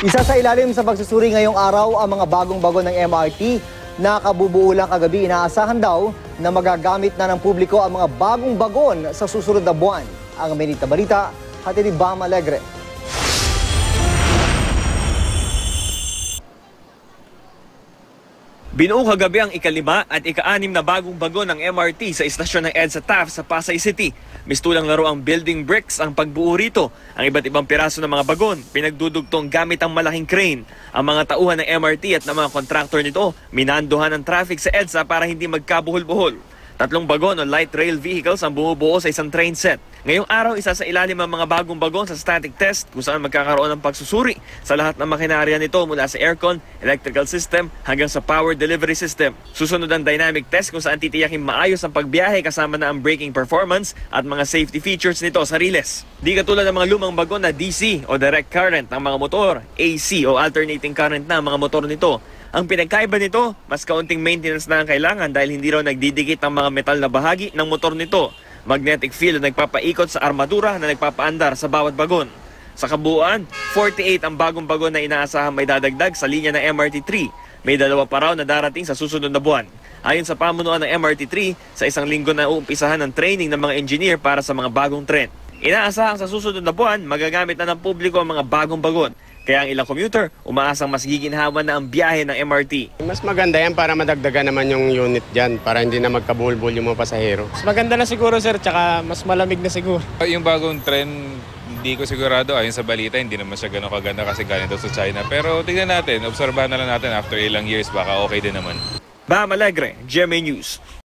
Isa sa ilalim sa pagsusuri ngayong araw ang mga bagong bago ng MRT na kabubuo lang kagabi. Inaasahan daw na magagamit na ng publiko ang mga bagong bagon sa susunod na buwan. Ang Minute na Balita, hatid ni Bam Alegre. Binuo kagabi ang ika-5 at ika-6 na bagong bagon ng MRT sa istasyon ng EDSA Taft sa Pasay City. Mistulang laro ang building bricks ang pagbuo rito. Ang iba't ibang piraso ng mga bagon, pinagdudugtong gamit ang malaking crane. Ang mga tauhan ng MRT at ng mga kontraktor nito, minandohan ang traffic sa EDSA para hindi magkabuhol-buhol. 3 bagon o light rail vehicles ang bumubuo sa isang train set. Ngayong araw, isa sa ilalim ang mga bagong bagon sa static test kung saan magkakaroon ng pagsusuri sa lahat ng makinarya nito mula sa aircon, electrical system hanggang sa power delivery system. Susunod ang dynamic test kung saan titiyakin maayos ang pagbiyahe kasama na ang braking performance at mga safety features nito sa riles. Di katulad ng mga lumang bagon na DC o direct current ng mga motor, AC o alternating current na ang mga motor nito. Ang pinagkaiba nito, mas kaunting maintenance na ang kailangan dahil hindi raw nagdidikit ang mga metal na bahagi ng motor nito. Magnetic field na nagpapaikot sa armadura na nagpapaandar sa bawat bagon. Sa kabuuan, 48 ang bagong bagon na inaasahan may dadagdag sa linya ng MRT3. May 2 pa raw na darating sa susunod na buwan. Ayon sa pamunuan ng MRT3, sa isang linggo na uumpisahan ng training ng mga engineer para sa mga bagong tren. Inaasahan sa susunod na buwan, magagamit na ng publiko ang mga bagong bagon. Kaya ang ilang commuter, umaasang mas giginhawa na ang biyahe ng MRT. Mas maganda yan para madagdagan naman yung unit dyan, para hindi na magkabuhol-buhol yung mga pasahero. Mas maganda na siguro sir, tsaka mas malamig na siguro. Yung bagong trend, hindi ko sigurado. Ayon sa balita, hindi naman siya gano'ng kaganda kasi galing daw sa China. Pero tignan natin, obserbahan na lang natin after ilang years, baka okay din naman. Bam Alegre, GMA News.